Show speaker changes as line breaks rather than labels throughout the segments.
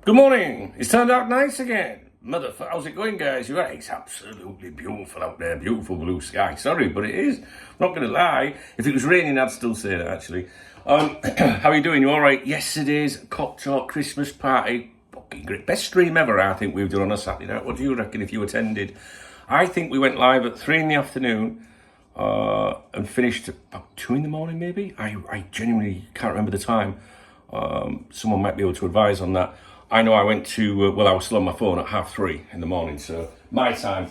Good morning. It's turned out nice again. Motherfucker, how's it going, guys? You're right. It's absolutely beautiful out there. Beautiful blue sky. Sorry, but it is. I'm not going to lie. If it was raining, I'd still say that, actually. How are you doing? You all right? Yesterday's Cock Talk Christmas party. Fucking great. Best stream ever, I think, we've done on a Saturday night. What do you reckon if you attended? I think we went live at 3 in the afternoon and finished about 2 in the morning, maybe? I genuinely can't remember the time. Someone might be able to advise on that. I know I went to, I was still on my phone at 3:30 in the morning, so my time.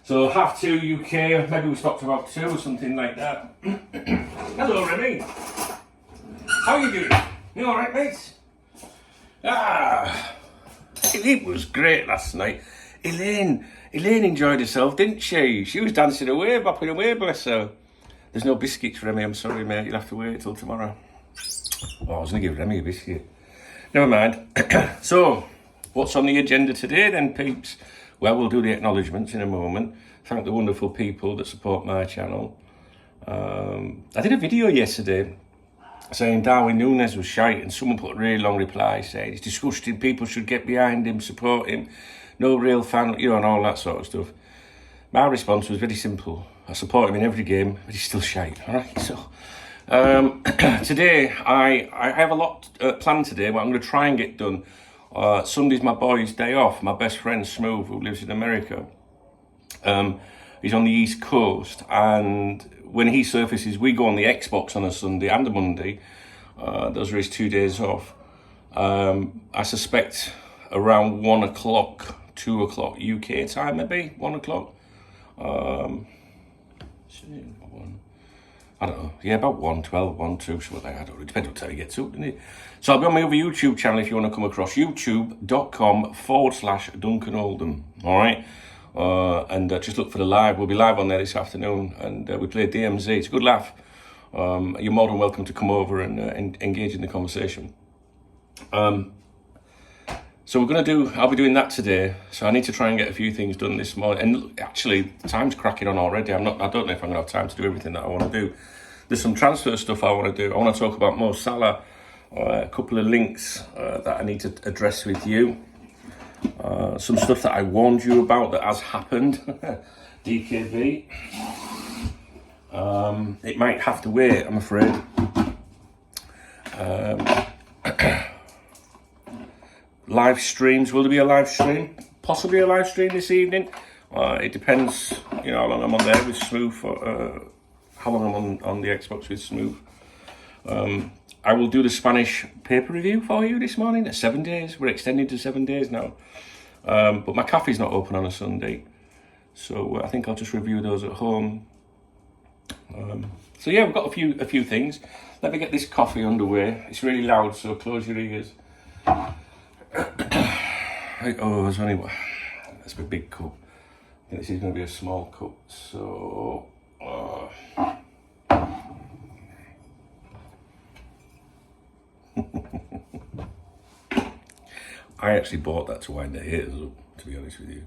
So 2:30 UK, maybe we stopped about 2 or something like that. Hello, Remy. How are you doing? You all right, mate? It was great last night. Elaine enjoyed herself, didn't she? She was dancing away, bopping away, bless her. There's no biscuits, Remy, I'm sorry, mate. You'll have to wait till tomorrow. Oh, I was going to give Remy a biscuit. Never mind. So, what's on the agenda today then, peeps? Well, we'll do the acknowledgements in a moment. Thank the wonderful people that support my channel. I did a video yesterday saying Darwin Núñez was shite, and someone put a really long reply saying he's disgusting, people should get behind him, support him, no real fan, and all that sort of stuff. My response was very simple. I support him in every game, but he's still shite, alright? So, today, I have a lot planned today, but I'm going to try and get done. Sunday's my boy's day off. My best friend, Smooth, who lives in America, he's on the East Coast, and when he surfaces, we go on the Xbox on a Sunday and a Monday. Those are his 2 days off. I suspect around 1 o'clock, 2 o'clock UK time, maybe 1 o'clock. I don't know, about 1, 12, 1, 2, something like that. I don't know, it depends what time you get to, doesn't it? So I'll be on my other YouTube channel if you want to come across, youtube.com/Duncan Oldham, all right? And just look for the live. We'll be live on there this afternoon, and we play DMZ. It's a good laugh. You're more than welcome to come over and engage in the conversation. So I'll be doing that today. So I need to try and get a few things done this morning. And actually, the time's cracking on already. I don't know if I'm going to have time to do everything that I want to do. There's some transfer stuff I want to do. I want to talk about Mo Salah, a couple of links that I need to address with you. Some stuff that I warned you about that has happened. DKB. It might have to wait, I'm afraid. Live streams. Will there be a live stream? Possibly a live stream this evening. It depends, how long I'm on there with Smooth. How long I'm on the Xbox with Smooth. I will do the Spanish paper review for you this morning at 7 days. We're extending to 7 days now. But my cafe's not open on a Sunday. So I think I'll just review those at home. So yeah, we've got a few things. Let me get this coffee underway. It's really loud, so close your ears. There's only one. That's a big cup. I think this is going to be a small cup. So, I actually bought that to wind the haters up, to be honest with you.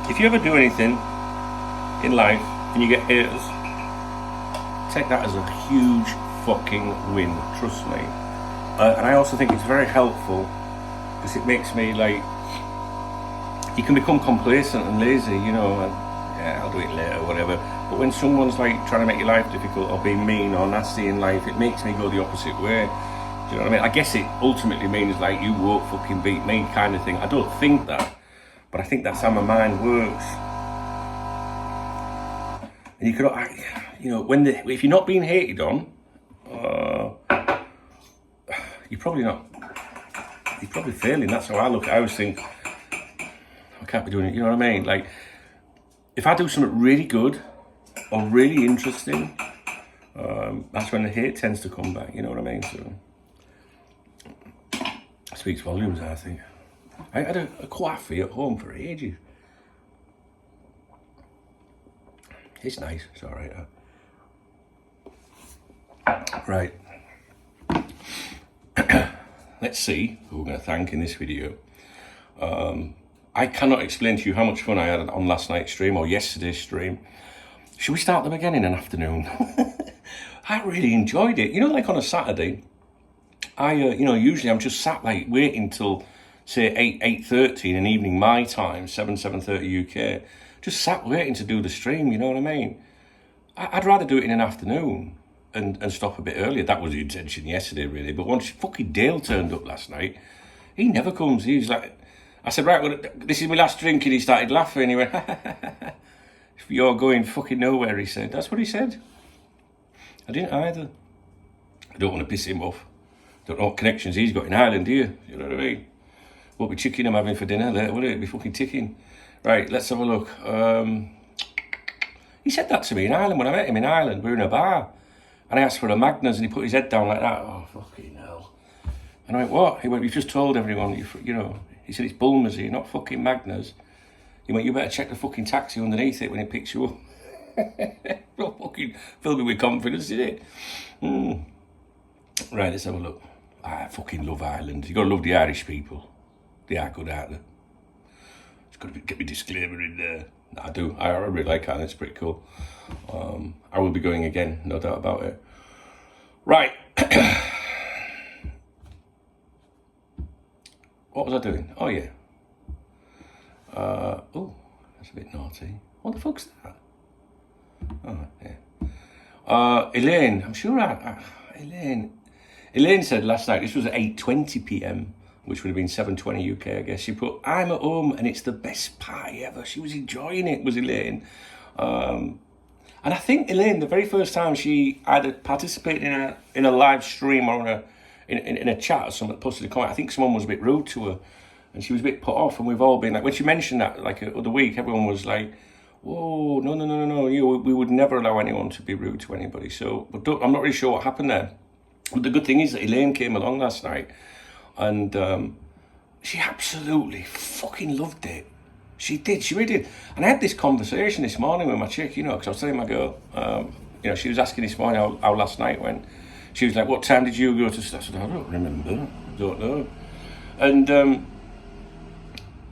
If you ever do anything in life and you get haters, take that as a huge fucking win, trust me. And I also think it's very helpful because it makes me you can become complacent and lazy, and I'll do it later, whatever. But when someone's trying to make your life difficult or being mean or nasty in life, it makes me go the opposite way. Do you know what I mean? I guess it ultimately means you won't fucking beat me kind of thing. I don't think that, but I think that's how my mind works. And you could, if you're not being hated on, you're probably failing. That's how I look. I always think, I can't be doing it. You know what I mean? If I do something really good or really interesting, that's when the hate tends to come back. You know what I mean? So it speaks volumes, I think. I had a coffee at home for ages. It's nice, it's alright. Right. Let's see who we're going to thank in this video. I cannot explain to you how much fun I had on last night's stream or yesterday's stream. Should we start them again in an afternoon? I really enjoyed it. You know, like on a Saturday, usually I'm just sat like waiting till say 8:30 in an evening my time, 7:30 UK. Just sat waiting to do the stream. You know what I mean? I'd rather do it in an afternoon and stop a bit earlier. That was the intention yesterday, really. But once fucking Dale turned up last night, he never comes. He's like, I said, right, well, this is my last drink, and he started laughing. He went, "You're going fucking nowhere," he said. That's what he said. I didn't either. I don't want to piss him off. Don't know what connections he's got in Ireland, do you? You know what I mean? Won't be chicken I'm having for dinner there, will it? It'll be fucking ticking. Right, let's have a look. He said that to me in Ireland when I met him in Ireland. We were in a bar. And I asked for a Magners and he put his head down like that. Oh, fucking hell. And I went, what? He went, you've just told everyone, you know. He said, it's Bulmers here, not fucking Magners. He went, you better check the fucking taxi underneath it when he picks you up. Don't fucking fill me with confidence, did it? Right, let's have a look. I fucking love Ireland. You got to love the Irish people. They are good, aren't they? It's got to get me disclaimer in there. I do. I really like Ireland. It's pretty cool. I will be going again, no doubt about it. Right. What was I doing? Oh, yeah. Oh, that's a bit naughty. What the fuck's that? Oh, yeah. Elaine, I'm sure Elaine said last night, this was at 8:20 p.m, which would have been 7:20 UK, I guess. She put, I'm at home and it's the best party ever. She was enjoying it, was Elaine. And I think Elaine, the very first time she either participated in a live stream or in a chat or something, posted a comment, I think someone was a bit rude to her and she was a bit put off, and we've all been like, when she mentioned that like the other week, everyone was like, whoa, no, we would never allow anyone to be rude to anybody. So, but I'm not really sure what happened there. But the good thing is that Elaine came along last night and she absolutely fucking loved it. She did, she really did. And I had this conversation this morning with my chick, you know, because I was telling my girl, you know, she was asking this morning how last night went. She was like, what time did you go to sleep? I said, I don't remember, I don't know. And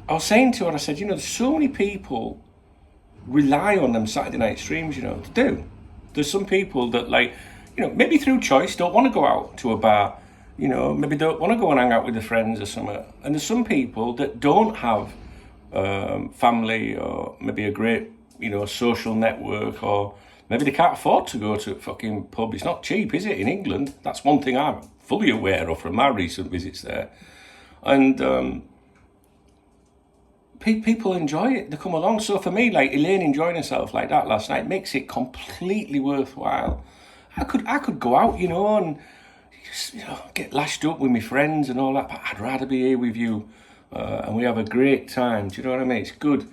I was saying to her, I said, you know, there's so many people rely on them Saturday night streams, you know, to do. There's some people that, like, you know, maybe through choice, don't want to go out to a bar, you know, maybe don't want to go and hang out with their friends or something. And there's some people that don't have family or maybe a great, you know, social network, or maybe they can't afford to go to a fucking pub. It's not cheap, is it, in England? That's one thing I'm fully aware of from my recent visits there. And people enjoy it. They come along. So for me, like Elaine enjoying herself like that last night makes it completely worthwhile. I could go out, you know, and just, you know, get lashed up with my friends and all that, but I'd rather be here with you, and we have a great time. Do you know what I mean? It's good,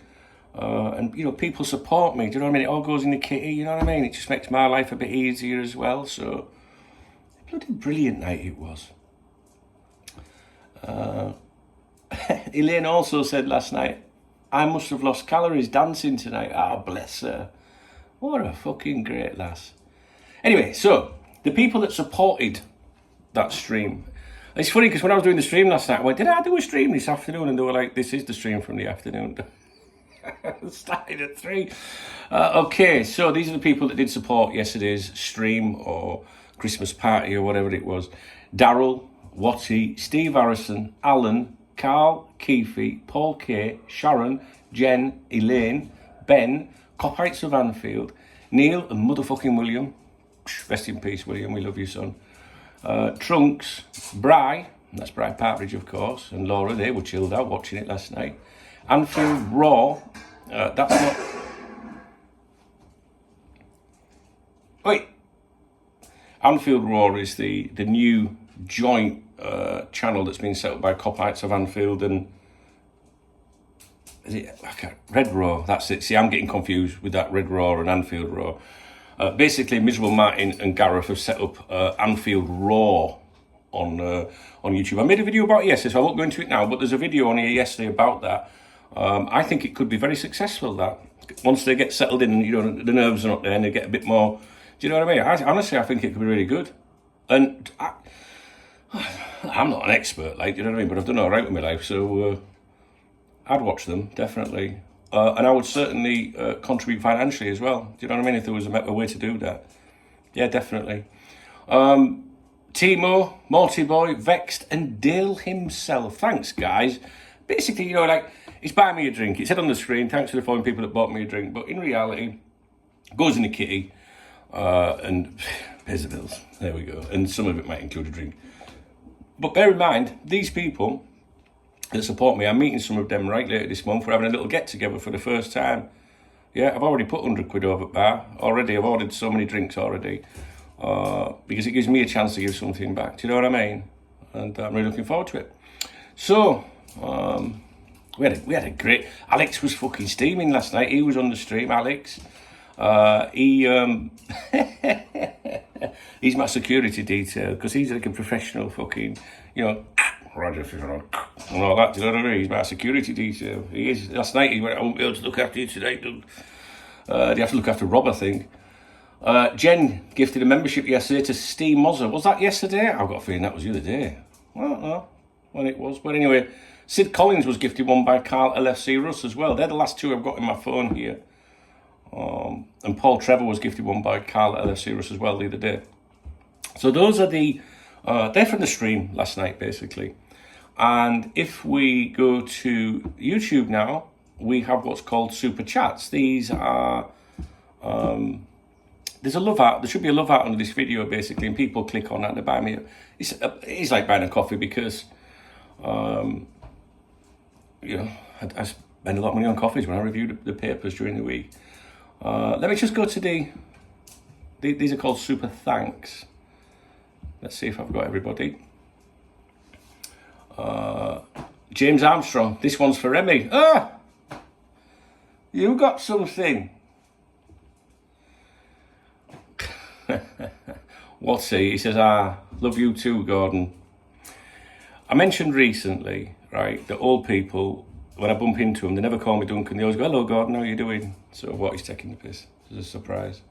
and you know, people support me. Do you know what I mean? It all goes in the kitty. You know what I mean? It just makes my life a bit easier as well. So, bloody brilliant night it was. Elaine also said last night, I must have lost calories dancing tonight. Ah, bless her. What a fucking great lass. Anyway, so the people that supported that stream, it's funny because when I was doing the stream last night, I went, did I do a stream this afternoon? And they were like, this is the stream from the afternoon. Started at 3. Okay, so these are the people that did support yesterday's stream or Christmas party or whatever it was. Daryl, Watty, Steve Harrison, Alan, Carl, Keefe, Paul K, Sharon, Jen, Elaine, Ben, Copites of Anfield, Neil and motherfucking William. Rest in peace, William, we love you, son. Trunks, Bry, that's Bry Partridge, of course, and Laura, they were chilled out watching it last night. Anfield Raw, that's not... Wait. Anfield Raw is the new joint channel that's been set up by Copites of Anfield and... Is it Red Raw? That's it. See, I'm getting confused with that Red Raw and Anfield Raw. Basically, Miserable Martin and Gareth have set up Anfield Raw on YouTube. I made a video about it yesterday, so I won't go into it now, but there's a video on here yesterday about that. I think it could be very successful, that. Once they get settled in, you know, the nerves are up there and they get a bit more... Do you know what I mean? Honestly, I think it could be really good. And I'm not an expert, like, you know what I mean? But I've done all right with my life, so I'd watch them, definitely. And I would certainly contribute financially as well. Do you know what I mean? If there was a way to do that. Yeah, definitely. Timo, Morty Boy, Vexed, and Dale himself. Thanks, guys. Basically, you know, like, he's buying me a drink. It said on the screen, thanks to the following people that bought me a drink. But in reality, goes in the kitty and pays the bills. There we go. And some of it might include a drink. But bear in mind, these people that support me, I'm meeting some of them right later this month. We're having a little get-together for the first time. Yeah, I've already put 100 quid over at bar. Already, I've ordered so many drinks already. Because it gives me a chance to give something back. Do you know what I mean? And I'm really looking forward to it. So, we had a great... Alex was fucking steaming last night. He was on the stream, Alex. He's my security detail, because he's like a professional fucking, you know, Roger, and all that. Do you know what I mean? He's my security detail. He is. Last night he went, I won't be able to look after you today. They have to look after Rob, I think. Jen gifted a membership yesterday to Steve Mozzer. Was that yesterday? I've got a feeling that was the other day. I don't know when it was. But anyway, Sid Collins was gifted one by Carl LFC Russ as well. They're the last two I've got in my phone here. And Paul Trevor was gifted one by Carl LFC Russ as well the other day. So those are the... they're from the stream last night, basically. And if we go to YouTube now, we have what's called Super Chats. These are... there's a love heart. There should be a love heart under this video, basically, and people click on that and they buy me. It's like buying a coffee because, you know, I spend a lot of money on coffees when I review the papers during the week. Let me just go to these are called Super Thanks. Let's see if I've got everybody. James Armstrong. This one's for Remy. Ah! You got something. What's he? He says, love you too, Gordon. I mentioned recently, right, that old people, when I bump into them, they never call me Duncan. They always go, hello, Gordon, how are you doing? So what, he's taking the piss. It's a surprise.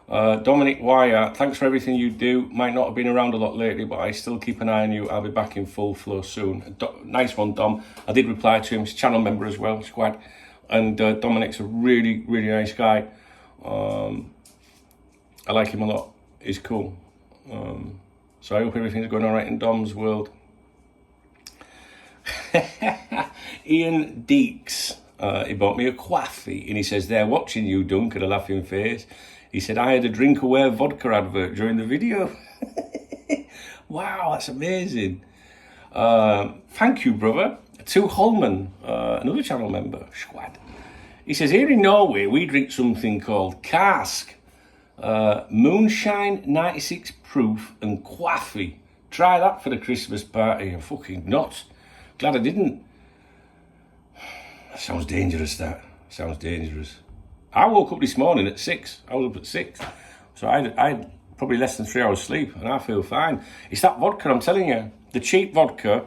Dominic Wire, thanks for everything you do. Might not have been around a lot lately, but I still keep an eye on you. I'll be back in full flow soon. Nice one, Dom. I did reply to him. He's a channel member as well, Squad. And Dominic's a really, really nice guy. I like him a lot. He's cool. So I hope everything's going all right in Dom's world. Ian Deeks, he bought me a coffee and he says, they're watching you, Dunk, with a laughing face. He said, I had a drink-aware vodka advert during the video. Wow, that's amazing. Thank you, brother. To Holman, another channel member, Squad. He says, here in Norway, we drink something called cask. Moonshine 96 proof and coffee. Try that for the Christmas party. I'm fucking nuts. Glad I didn't. That sounds dangerous, that. Sounds dangerous. I woke up this morning at 6. I was up at 6. So I had probably less than 3 hours sleep and I feel fine. It's that vodka, I'm telling you. The cheap vodka,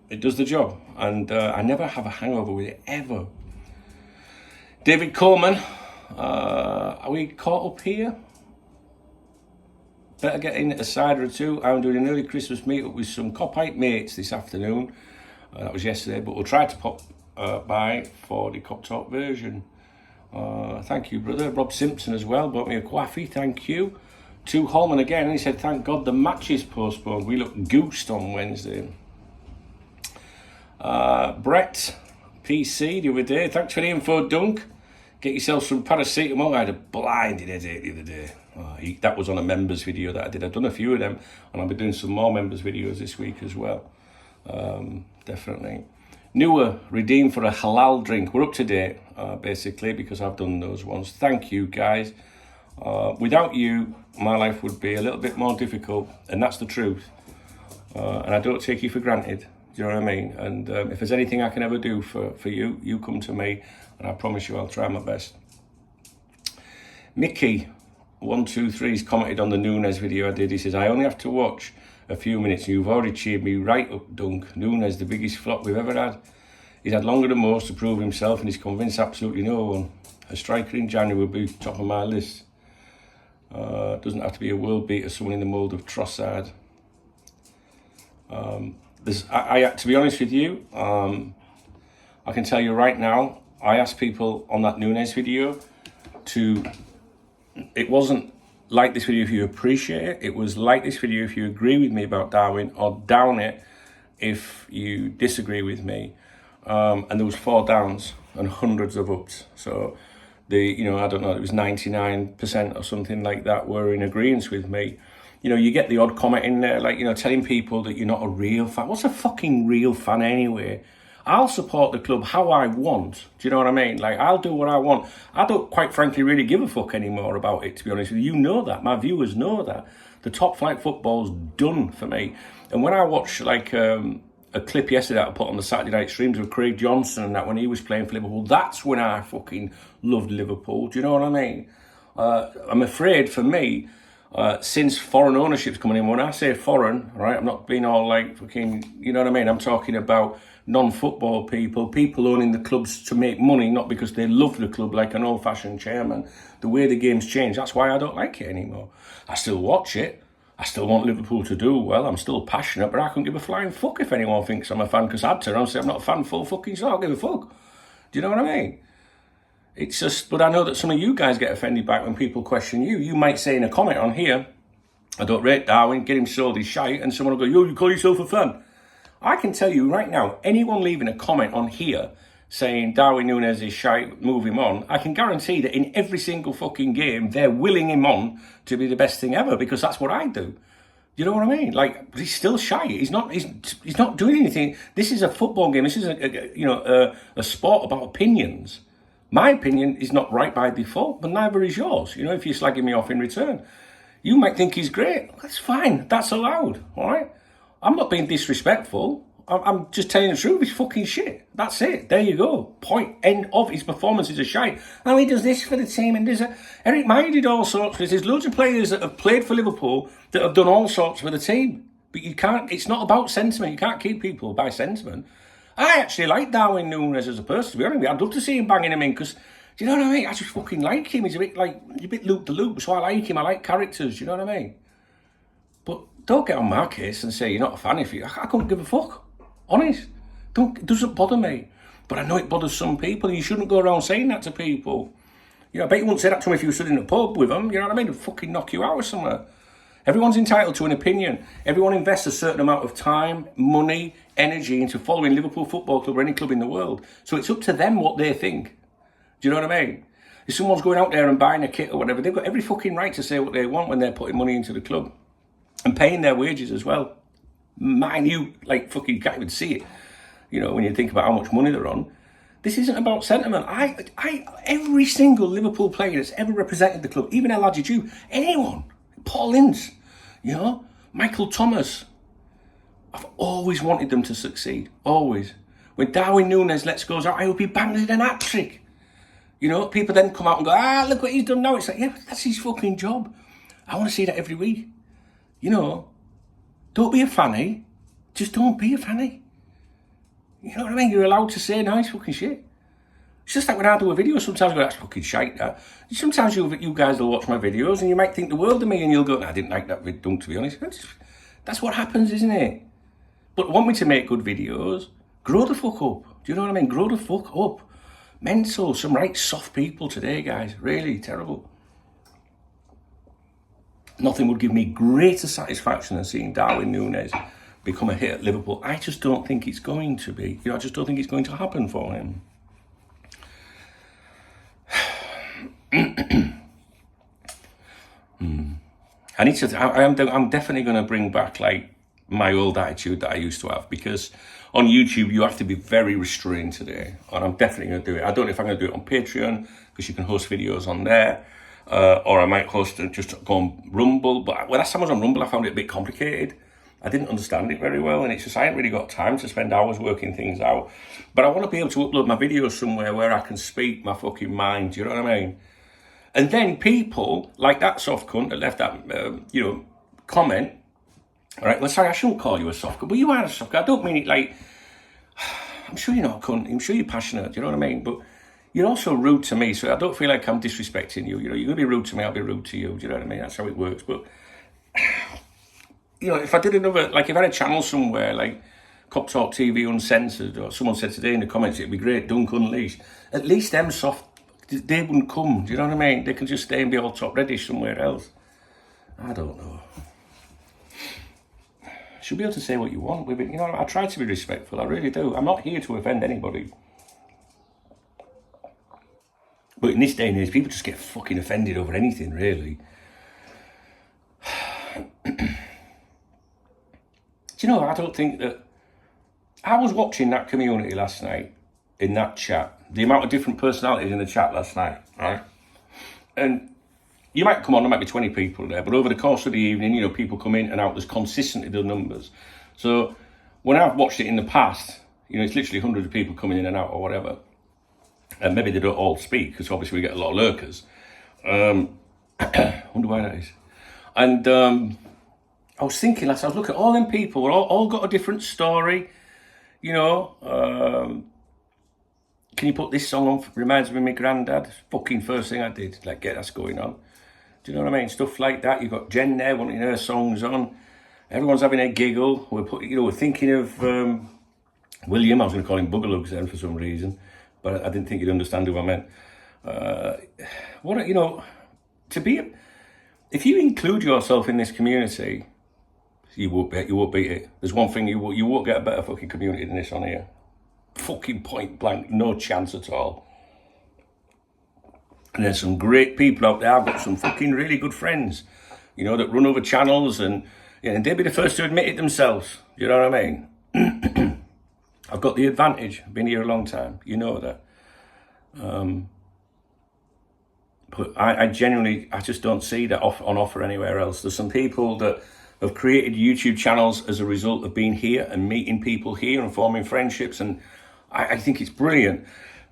it does the job. And I never have a hangover with it, ever. David Coleman. Are we caught up here? Better get in a cider or two. I'm doing an early Christmas meetup with some Copite mates this afternoon. That was yesterday, but we'll try to pop by for the Cop Talk version. Thank you, brother. Rob Simpson as well bought me a coffee. Thank you. To Holman again, and he said, thank God the match is postponed. We look goosed on Wednesday. Brett PC the other day. Thanks for the info, Dunk. Get yourself some paracetamol. I had a blinding headache the other day. That was on a members video that I did. I've done a few of them, and I'll be doing some more members videos this week as well. Definitely. Newer, redeemed for a halal drink. We're up to date, basically, because I've done those ones. Thank you, guys. Without you, my life would be a little bit more difficult, and that's the truth. And I don't take you for granted. Do you know what I mean? And if there's anything I can ever do for you, you come to me, and I promise you I'll try my best. Mickey123's commented on the Nunes video I did. He says, I only have to watch a few minutes and you've already cheered me right up, Dunk. Nunes, the biggest flop we've ever had. He's had longer than most to prove himself and he's convinced absolutely no one. A striker in January will be top of my list. Doesn't have to be a world beater, someone in the mould of Trossard. To be honest with you, I can tell you right now, I asked people on that Nunes video to it wasn't like this video if you appreciate it. It was like this video if you agree with me about Darwin, or down it if you disagree with me. And there was 4 downs and hundreds of ups. So I don't know, it was 99% or something like that were in agreement with me. You get the odd comment in there, like, telling people that you're not a real fan. What's a fucking real fan anyway? I'll support the club how I want. Do you know what I mean? Like, I'll do what I want. I don't, quite frankly, really give a fuck anymore about it, to be honest with you. You know that. My viewers know that. The top flight football's done for me. And when I watch, like, a clip yesterday that I put on the Saturday night streams of Craig Johnson and that when he was playing for Liverpool, that's when I fucking loved Liverpool. Do you know what I mean? I'm afraid, for me, since foreign ownership's coming in, when I say foreign, right, I'm not being all like fucking, you know what I mean? I'm talking about non-football people owning the clubs to make money, not because they love the club like an old-fashioned chairman. The way the game's changed, that's why I don't like it anymore. I still watch it. I still want Liverpool to do well. I'm still passionate, but I couldn't give a flying fuck if anyone thinks I'm a fan, because I'd turn around and say I'm not a fan full fucking so I don't give a fuck. Do you know what I mean? It's just, but I know that some of you guys get offended back when people question you. You might say in a comment on here, I don't rate Darwin, get him sold, he's shite, and someone will go, yo, you call yourself a fan? I can tell you right now, anyone leaving a comment on here saying Darwin Núñez is shite, move him on, I can guarantee that in every single fucking game, they're willing him on to be the best thing ever, because that's what I do. You know what I mean? Like, he's still shite. He's not doing anything. This is a football game. This is a sport about opinions. My opinion is not right by default, but neither is yours. If you're slagging me off in return. You might think he's great. That's fine. That's allowed, all right? I'm not being disrespectful. I'm just telling the truth. He's fucking shit. That's it. There you go. Point. End of. His performance is a shite. Now he does this for the team, and Eric Meyer did all sorts. There's loads of players that have played for Liverpool that have done all sorts for the team. But you can't. It's not about sentiment. You can't keep people by sentiment. I actually like Darwin Núñez as a person, to be honest with you. I'd love to see him banging him in, because, do you know what I mean? I just fucking like him. He's a bit loop-de-loop, so I like him. I like characters, do you know what I mean? But don't get on my case and say you're not a fan if you... I couldn't give a fuck. Honest. It doesn't bother me. But I know it bothers some people, and you shouldn't go around saying that to people. I bet you wouldn't say that to them if you were stood in a pub with them, you know what I mean? They'd fucking knock you out or somewhere. Everyone's entitled to an opinion. Everyone invests a certain amount of time, money, energy into following Liverpool Football Club or any club in the world. So it's up to them what they think. Do you know what I mean? If someone's going out there and buying a kit or whatever, they've got every fucking right to say what they want when they're putting money into the club. And paying their wages as well. Mind you, like, fucking, you can't even see it. When you think about how much money they're on. This isn't about sentiment. Every single Liverpool player that's ever represented the club, even El Hadji, anyone, Paul Ince, Michael Thomas, I've always wanted them to succeed. Always. When Darwin Núñez goes out, I hope he bangs in an hat-trick. People then come out and go, look what he's done now. It's like, yeah, that's his fucking job. I want to see that every week. Don't be a fanny. Just don't be a fanny. You know what I mean? You're allowed to say nice fucking shit. It's just like when I do a video, sometimes I go, that's fucking shite, that. Sometimes you guys will watch my videos and you might think the world of me and you'll go, I didn't like that video, to be honest. That's what happens, isn't it? But want me to make good videos? Grow the fuck up. Do you know what I mean? Grow the fuck up. Mental. Some right soft people today, guys. Really terrible. Nothing would give me greater satisfaction than seeing Darwin Núñez become a hit at Liverpool. I just don't think it's going to be. I just don't think it's going to happen for him. I'm definitely going to bring back like my old attitude that I used to have, because on YouTube you have to be very restrained today, and I'm definitely going to do it. I don't know if I'm going to do it on Patreon, because you can host videos on there, or I might host and just go on Rumble. But last time I was on Rumble, I found it a bit complicated. I didn't understand it very well, and it's just I haven't really got time to spend hours working things out. But I want to be able to upload my videos somewhere where I can speak my fucking mind. Do you know what I mean? And then people like that soft cunt that left that, comment. All right, well, sorry, I shouldn't call you a soft cunt, but you are a soft cunt. I don't mean it like, I'm sure you're not a cunt. I'm sure you're passionate. Do you know what I mean? But you're also rude to me, so I don't feel like I'm disrespecting you. You're going to be rude to me, I'll be rude to you. Do you know what I mean? That's how it works. But, if I did another, like if I had a channel somewhere, like Cop Talk TV Uncensored, or someone said today in the comments, it'd be great, Dunk Unleashed. At least them soft They wouldn't come, do you know what I mean? They can just stay and be all top reddish somewhere else. I don't know. Should be able to say what you want with it. You know, I try to be respectful, I really do. I'm not here to offend anybody. But in this day and age, people just get fucking offended over anything, really. Do you know, I don't think that... I was watching that community last night, in that chat. The amount of different personalities in the chat last night, right? And you might come on, there might be 20 people there, but over the course of the evening, you know, people come in and out. There's consistently the numbers. So when I've watched it in the past, you know, it's literally hundreds of people coming in and out or whatever. And maybe they don't all speak, because obviously we get a lot of lurkers. Wonder why that is. And I was thinking last night, I was looking at all them people, all got a different story, you know. Can you put this song on? Reminds me of my granddad. Fucking first thing I did, like, get us going on. Do you know what I mean? Stuff like that. You've got Jen there wanting her songs on. Everyone's having a giggle. We're thinking of William. I was going to call him Boogalugs then for some reason, but I didn't think you'd understand who I meant. You know, if you include yourself in this community, you won't beat it. There's one thing, you won't get a better fucking community than this on here. Fucking point blank, no chance at all. And there's some great people out there. I've got some fucking really good friends, you know, that run over channels, and they'd be the first to admit it themselves. You know what I mean? I've got the advantage. I've been here a long time. You know that. But I genuinely, I just don't see that on offer anywhere else. There's some people that have created YouTube channels as a result of being here and meeting people here and forming friendships, and I think it's brilliant.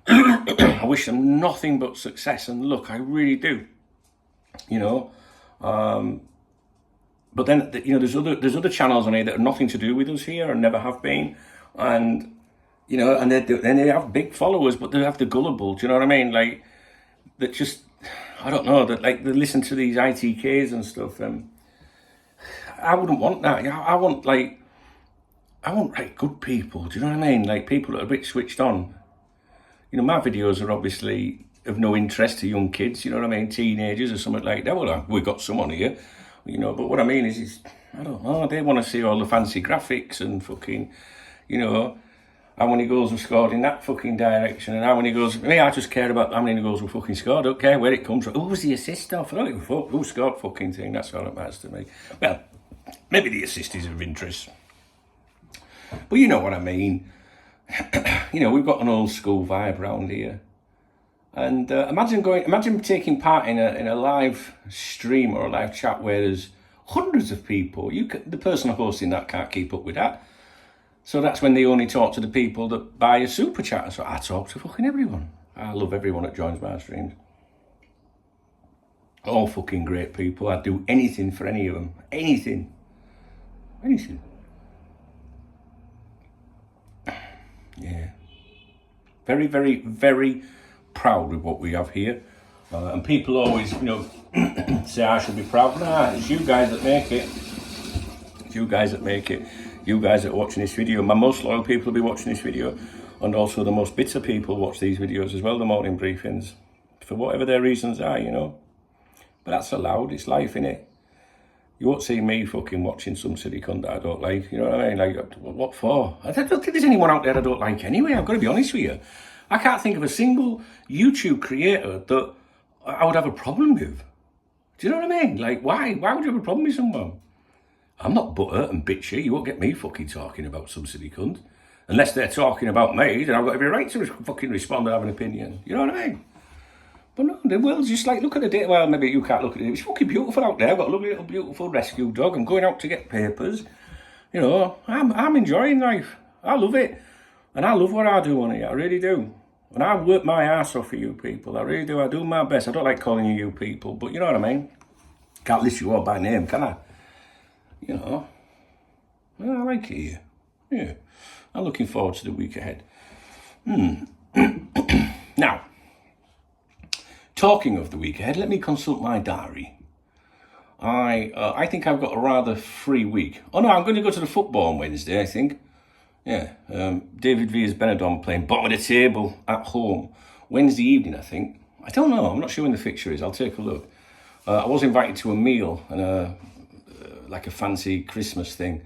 I wish them nothing but success and luck. I really do. You know, but then, you know, there's other channels on here that are nothing to do with us here and never have been, and you know, and they have big followers, but they have the gullible. Do you know what I mean? Like, that just, I don't know, that like they listen to these ITKs and stuff. I wouldn't want that. I want like good people. Do you know what I mean? Like people that are a bit switched on. You know, my videos are obviously of no interest to young kids. You know what I mean? Teenagers or something like that. Well, we've got someone here. You know, but what I mean is I don't know. They want to see all the fancy graphics and fucking, you know, how many goals were scored in that fucking direction, and how many goals. Me, I just care about how many goals were fucking scored. I don't care where it comes from. Who was the assist off? I don't give a fuck. Who scored fucking thing? That's all that matters to me. Well, maybe the assist is of interest, but you know what I mean. You know, we've got an old school vibe around here, and imagine taking part in a live stream or a live chat where there's hundreds of people. The person hosting that can't keep up with that. So that's when they only talk to the people that buy a super chat. So I talk to fucking everyone. I love everyone that joins my streams. All fucking great people. I'd do anything for any of them. Anything. Yeah. Very, very, very proud with what we have here. And people always, you know, say I should be proud. Nah, it's you guys that make it. It's you guys that make it. You guys that are watching this video. My most loyal people will be watching this video. And also the most bitter people watch these videos as well, the morning briefings. For whatever their reasons are, you know. But that's allowed. It's life, innit? You won't see me fucking watching some silly cunt that I don't like. You know what I mean? Like, what for? I don't think there's anyone out there I don't like anyway. I've got to be honest with you. I can't think of a single YouTube creator that I would have a problem with. Do you know what I mean? Like, why? Why would you have a problem with someone? I'm not butthurt and bitchy. You won't get me fucking talking about some silly cunt. Unless they're talking about me, then I've got every right to fucking respond and have an opinion. You know what I mean? But no, the world's just like, look at the day. Well, maybe you can't look at it. It's fucking beautiful out there. I've got a lovely little beautiful rescue dog. I'm going out to get papers. You know, I'm enjoying life. I love it. And I love what I do on here. I really do. And I work my ass off for you people. I really do. I do my best. I don't like calling you people, but you know what I mean? Can't list you all by name, can I? You know. Well, I like it here. Yeah. I'm looking forward to the week ahead. Now, talking of the week ahead, let me consult my diary. I think I've got a rather free week. Oh no, I'm going to go to the football on Wednesday, I think. Yeah, David Villa's Benidorm playing bottom of the table at home. Wednesday evening, I think. I don't know. I'm not sure when the fixture is. I'll take a look. I was invited to a meal and like a fancy Christmas thing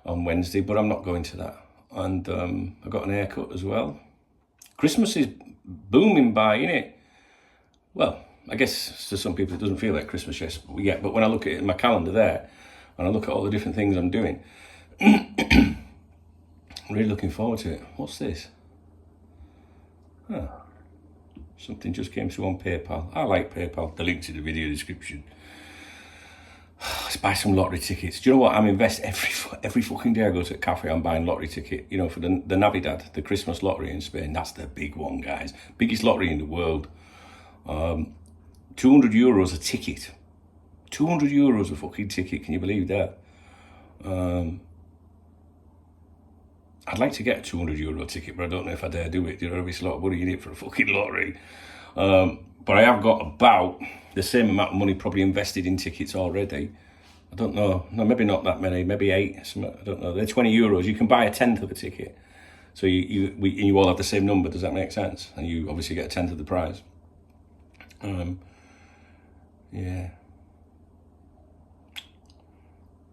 on Wednesday, but I'm not going to that. And I got an haircut as well. Christmas is booming by, innit? Well, I guess to some people it doesn't feel like Christmas yet, but when I look at it in my calendar there, and I look at all the different things I'm doing, I'm really looking forward to it. What's this? Huh. Something just came through on PayPal. I like PayPal. The link's in the video description. Let's buy some lottery tickets. Do you know what? I'm investing every fucking day I go to a cafe, I'm buying lottery ticket, you know, for the Navidad, the Christmas lottery in Spain. That's the big one, guys. Biggest lottery in the world. 200 euros a ticket. 200 euros a fucking ticket. Can you believe that? I'd like to get a 200 euro ticket, but I don't know if I dare do it. You know, it's a lot of money in it for a fucking lottery. But I have got about the same amount of money probably invested in tickets already. I don't know. No, maybe not that many. Maybe 8. I don't know. They're 20 euros. You can buy a tenth of a ticket. So you all have the same number. Does that make sense? And you obviously get a tenth of the prize. Yeah.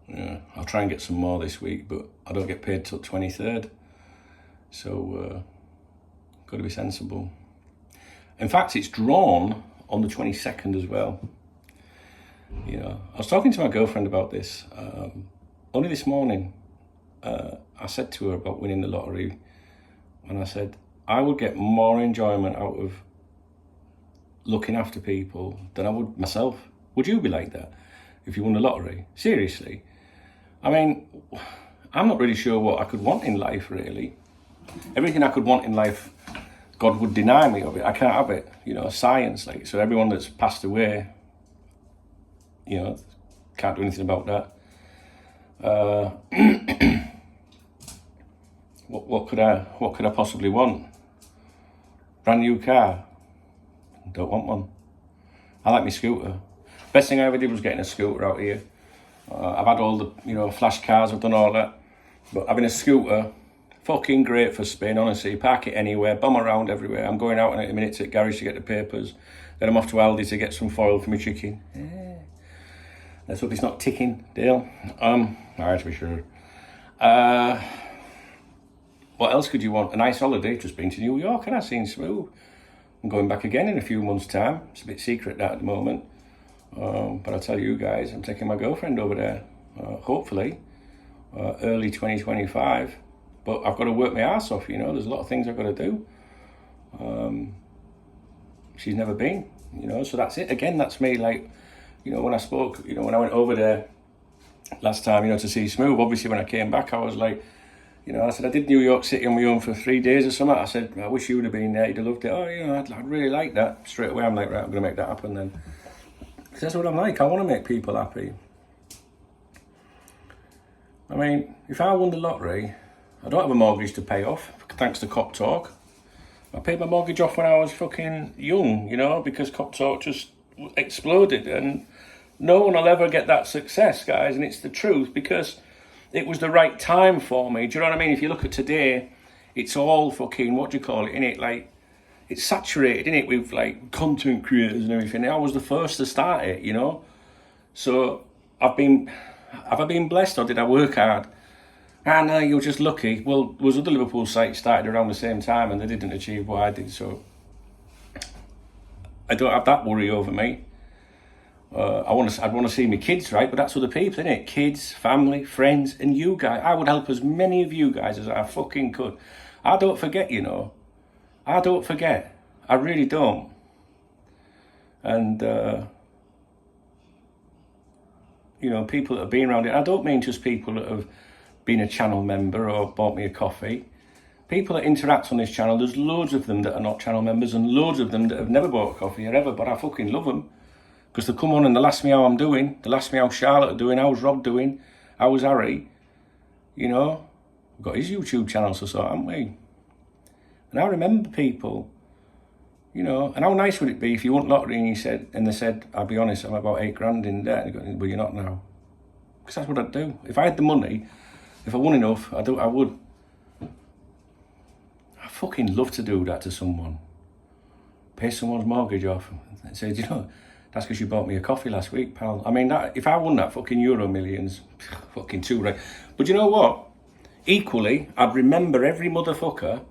Yeah. I'll try and get some more this week, but I don't get paid till 23rd. So got to be sensible. In fact, it's drawn on the 22nd as well. You know, I was talking to my girlfriend about this only this morning. I said to her about winning the lottery, and I said, I would get more enjoyment out of looking after people than I would myself. Would you be like that if you won the lottery? Seriously. I mean, I'm not really sure what I could want in life, really. Everything I could want in life, God would deny me of it. I can't have it, you know, science. Like, so everyone that's passed away, you know, can't do anything about that. What could I possibly want? Brand new car? Don't want one. I like my scooter. Best thing I ever did was getting a scooter out here. I've had all the, you know, flash cars, I've done all that. But having a scooter, fucking great for Spain, honestly. Park it anywhere, bum around everywhere. I'm going out in a minute to the garage to get the papers. Then I'm off to Aldi to get some foil for my chicken. Yeah. Let's hope it's not ticking, Dale. Alright, to be sure. What else could you want? A nice holiday. Just been to New York and I've seen Smooth. I'm going back again in a few months' time. It's a bit secret that at the moment. But I'll tell you guys, I'm taking my girlfriend over there, hopefully, early 2025. But I've got to work my ass off, you know. There's a lot of things I've got to do. She's never been, you know, so that's it. Again, that's me, like, you know, when I spoke, you know, when I went over there last time, you know, to see Smooth, obviously when I came back, I was like, you know, I said, I did New York City on my own for 3 days or something. I said, I wish you would have been there. You'd have loved it. Oh, you know, I'd really like that. Straight away, I'm like, right, I'm going to make that happen then. Because that's what I'm like. I want to make people happy. I mean, if I won the lottery, I don't have a mortgage to pay off, thanks to Cop Talk. I paid my mortgage off when I was fucking young, you know, because Cop Talk just exploded. And no one will ever get that success, guys. And it's the truth, because it was the right time for me. Do you know what I mean? If you look at today, it's all fucking, what do you call it, innit? Like, it's saturated, innit, with like content creators and everything. I was the first to start it, you know? So have I been blessed, or did I work hard? Ah, no, you're just lucky. Well, there was other Liverpool sites started around the same time and they didn't achieve what I did, so I don't have that worry over me. I'd want to see my kids, right? But that's other people, innit? Kids, family, friends, and you guys. I would help as many of you guys as I fucking could. I don't forget, you know. I don't forget. I really don't. And, you know, people that have been around it, I don't mean just people that have been a channel member or bought me a coffee. People that interact on this channel, there's loads of them that are not channel members and loads of them that have never bought a coffee or ever, but I fucking love them. Because they come on and they'll ask me how I'm doing. They'll ask me how Charlotte are doing, how's Rob doing, how's Harry. You know, we've got his YouTube channel to sort, haven't we? And I remember people, you know, and how nice would it be if you won lottery and they said, I'll be honest, I'm about 8 grand in debt. And you go, well, you're not now. Because that's what I'd do. If I had the money, if I won enough, I would. I fucking love to do that to someone. pay someone's mortgage off and say, you know, that's because you bought me a coffee last week, pal. I mean, that, if I won that fucking Euro Millions, fucking too right. But you know what? Equally, I'd remember every motherfucker,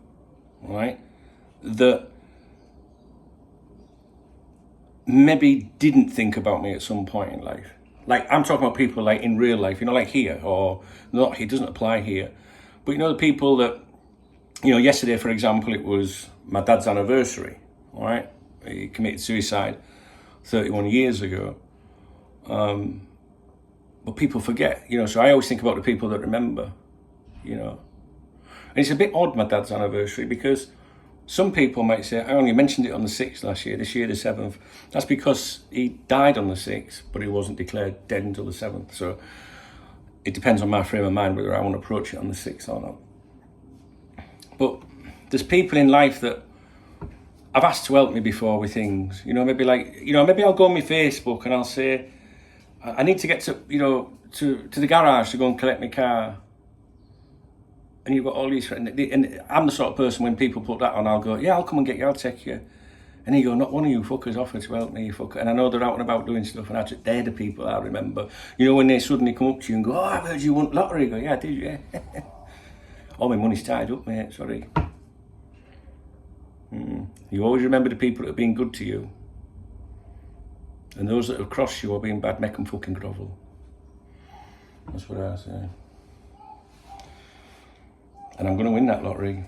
right, that maybe didn't think about me at some point in life. Like, I'm talking about people like in real life, you know, like here, or not, it doesn't apply here. But you know, the people that, you know, yesterday, for example, it was my dad's anniversary, all right? He committed suicide 31 years ago. But people forget, you know, so I always think about the people that remember, you know. And it's a bit odd, my dad's anniversary, because some people might say, I only mentioned it on the 6th last year, this year the 7th. That's because he died on the 6th, but he wasn't declared dead until the 7th. So it depends on my frame of mind whether I want to approach it on the 6th or not. But there's people in life that I've asked to help me before with things, you know, maybe like, you know, maybe I'll go on my Facebook and I'll say, I need to get to, you know, to the garage to go and collect my car. And you've got all these friends, and I'm the sort of person, when people put that on, I'll go, yeah, I'll come and get you, I'll take you. And you go, not one of you fuckers offered to help me, you fucker. And I know they're out and about doing stuff, and they're the people I remember. You know, when they suddenly come up to you and go, oh, I heard you won lottery. You go, yeah, did you? Yeah. All my money's tied up, mate, sorry. You always remember the people that have been good to you. And those that have crossed you or been bad, make them fucking grovel. That's what I say. And I'm going to win that lottery.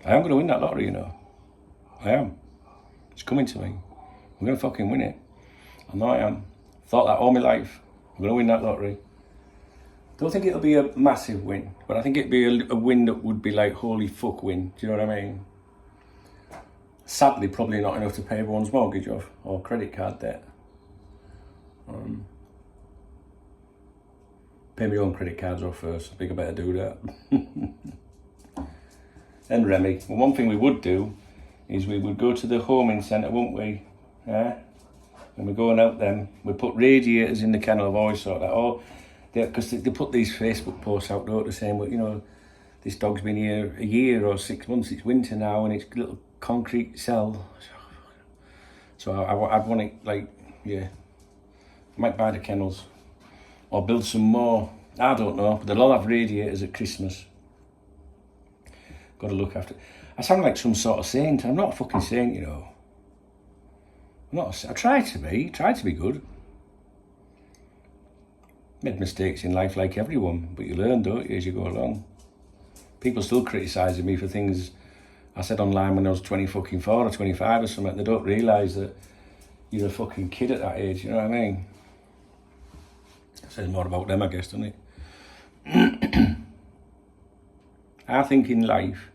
I am going to win that lottery, you know. I am. It's coming to me. I'm going to fucking win it. I know I am. Thought that all my life. I'm going to win that lottery. Don't think it'll be a massive win, but I think it'd be a win that would be like, holy fuck win. Do you know what I mean? Sadly, probably not enough to pay everyone's mortgage off or credit card debt. Pay my own credit cards off first. I think I better do that. And Remy, well, one thing we would do is we would go to the homing centre, wouldn't we? Yeah? And we're going out then. We put radiators in the kennel. I've always thought that. Oh, because they put these Facebook posts out, don't they, saying, well, you know, this dog's been here a year or 6 months. It's winter now, and it's a little concrete cell. So I'd want it, like, yeah. I might buy the kennels or build some more. I don't know, but they'll all have radiators at Christmas. Got to look after it. I sound like some sort of saint. I'm not a fucking saint, you know. I try to be good. Made mistakes in life like everyone, but you learn, don't you, as you go along. People still criticising me for things I said online when I was 24 or 25 or something. They don't realise that you're a fucking kid at that age, you know what I mean? It says more about them, I guess, doesn't it? I think in life,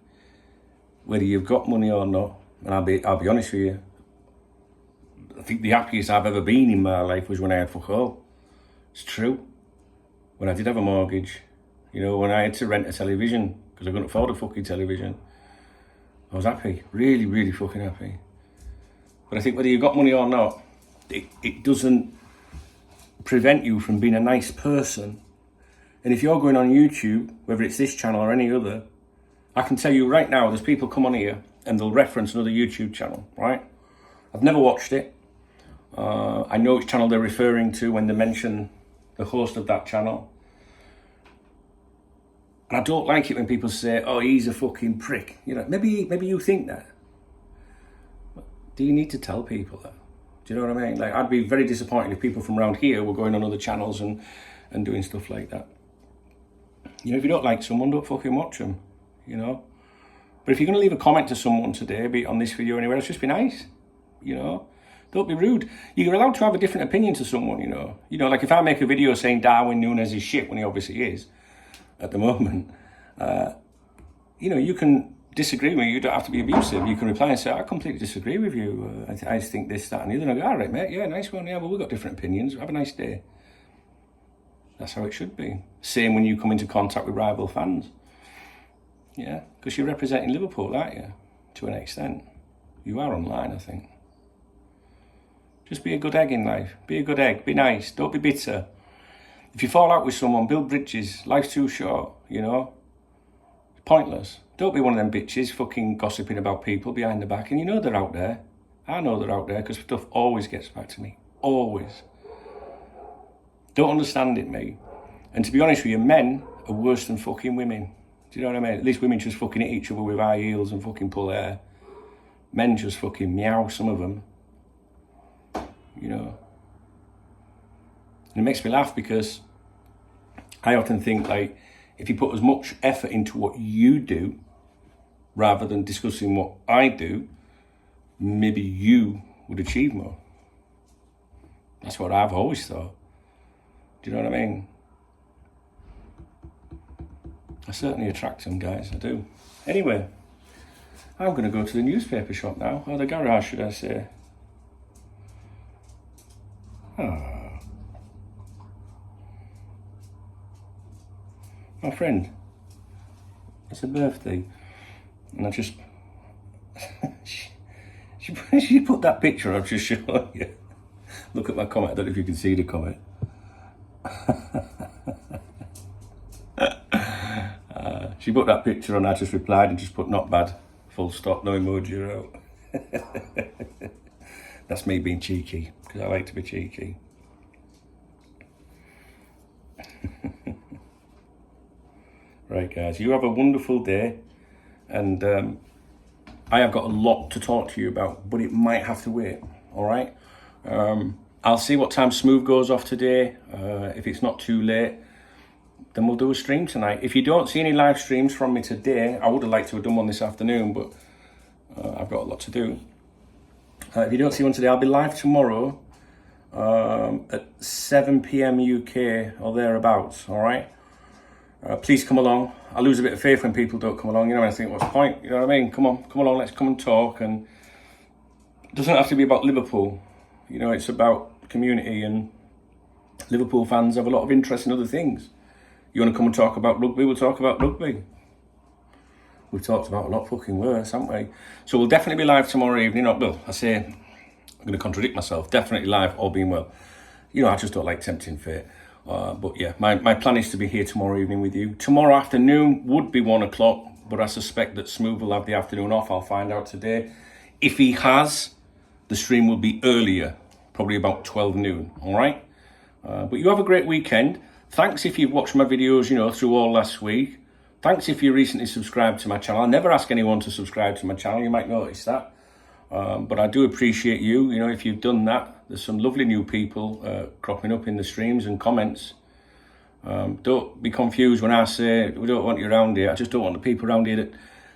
whether you've got money or not, and I'll be honest with you, I think the happiest I've ever been in my life was when I had fuck all. It's true. When I did have a mortgage, you know, when I had to rent a television because I couldn't afford a fucking television, I was happy, really, really fucking happy. But I think whether you've got money or not, it doesn't prevent you from being a nice person. And if you're going on YouTube, whether it's this channel or any other, I can tell you right now, there's people come on here and they'll reference another YouTube channel, right? I've never watched it. I know which channel they're referring to when they mention the host of that channel. And I don't like it when people say, oh, he's a fucking prick. You know, maybe you think that. Do you need to tell people that? Do you know what I mean? Like, I'd be very disappointed if people from around here were going on other channels and doing stuff like that. You know, if you don't like someone, don't fucking watch them, you know? But if you're going to leave a comment to someone today, be it on this video or anywhere else, just be nice, you know? Don't be rude. You're allowed to have a different opinion to someone, you know? You know, like if I make a video saying Darwin Núñez is shit, when he obviously is, at the moment, you know, you can disagree with me. You don't have to be abusive. You can reply and say, I completely disagree with you. I just think this, that and the other. And I go, all right, mate, yeah, nice one. Yeah, well, we've got different opinions. Have a nice day. That's how it should be. Same when you come into contact with rival fans. Yeah, because you're representing Liverpool, aren't you? To an extent. You are online, I think. Just be a good egg in life. Be a good egg. Be nice. Don't be bitter. If you fall out with someone, build bridges. Life's too short, you know? It's pointless. Don't be one of them bitches fucking gossiping about people behind the back. And you know they're out there. I know they're out there because stuff always gets back to me. Always. Don't understand it, mate. And to be honest with you, men are worse than fucking women. Do you know what I mean? At least women just fucking hit each other with high heels and fucking pull hair. Men just fucking meow, some of them. You know. And it makes me laugh because I often think, like, if you put as much effort into what you do rather than discussing what I do, maybe you would achieve more. That's what I've always thought. Do you know what I mean? I certainly attract them, guys, I do. Anyway, I'm going to go to the newspaper shop now, or the garage, should I say. My friend, it's her birthday, and I just... she put that picture I've just shown you. Look at my comment, I don't know if you can see the comment. She put that picture on, I just replied and just put not bad, full stop, no emoji out. That's me being cheeky, because I like to be cheeky. Right, guys, you have a wonderful day, and I have got a lot to talk to you about, but it might have to wait, all right? I'll see what time Smooth goes off today. If it's not too late, then we'll do a stream tonight. If you don't see any live streams from me today, I would have liked to have done one this afternoon, but I've got a lot to do. If you don't see one today, I'll be live tomorrow at 7 p.m. UK or thereabouts, all right? Please come along. I lose a bit of faith when people don't come along. You know, I think, what's the point? You know what I mean? Come on, come along, let's come and talk. And it doesn't have to be about Liverpool. You know, it's about community, and Liverpool fans have a lot of interest in other things. You want to come and talk about rugby? We'll talk about rugby. We've talked about a lot fucking worse, haven't we? So we'll definitely be live tomorrow evening. Well, I say, I'm going to contradict myself. Definitely live, all being well. You know, I just don't like tempting fate. But yeah, my plan is to be here tomorrow evening with you. Tomorrow afternoon would be 1 o'clock, but I suspect that Smooth will have the afternoon off. I'll find out today. If he has, the stream will be earlier, probably about 12 noon, all right? But you have a great weekend. Thanks if you've watched my videos, you know, through all last week. Thanks if you recently subscribed to my channel. I never ask anyone to subscribe to my channel. You might notice that. But I do appreciate you. You know, if you've done that, there's some lovely new people cropping up in the streams and comments. Don't be confused when I say we don't want you around here. I just don't want the people around here that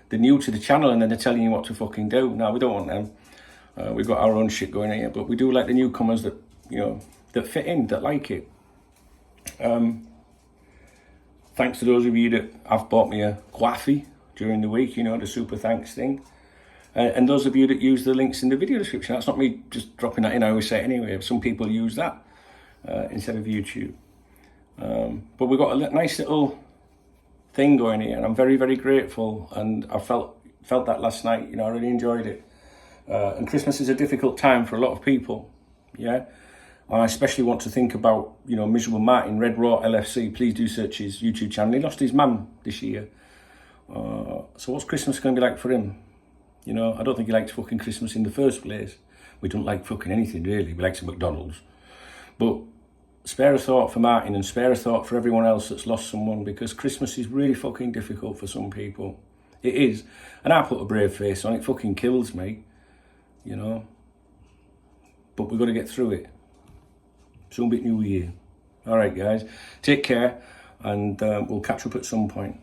they're new to the channel and then they're telling you what to fucking do. No, we don't want them. We've got our own shit going here, but we do like the newcomers that, you know, that fit in, that like it. Thanks to those of you that have bought me a coffee during the week, you know, the super thanks thing. And those of you that use the links in the video description. That's not me just dropping that in, I always say it anyway. Some people use that instead of YouTube. But we've got a nice little thing going here, and I'm very, very grateful. And I felt that last night, you know, I really enjoyed it. And Christmas is a difficult time for a lot of people, yeah? I especially want to think about, you know, Miserable Martin, Red Raw LFC. Please do search his YouTube channel. He lost his mum this year. So what's Christmas going to be like for him? You know, I don't think he likes fucking Christmas in the first place. We don't like fucking anything, really. We like some McDonald's. But spare a thought for Martin and spare a thought for everyone else that's lost someone, because Christmas is really fucking difficult for some people. It is. And I put a brave face on it. It fucking kills me, you know. But we've got to get through it. Soon be New Year. All right, guys. Take care, and we'll catch up at some point.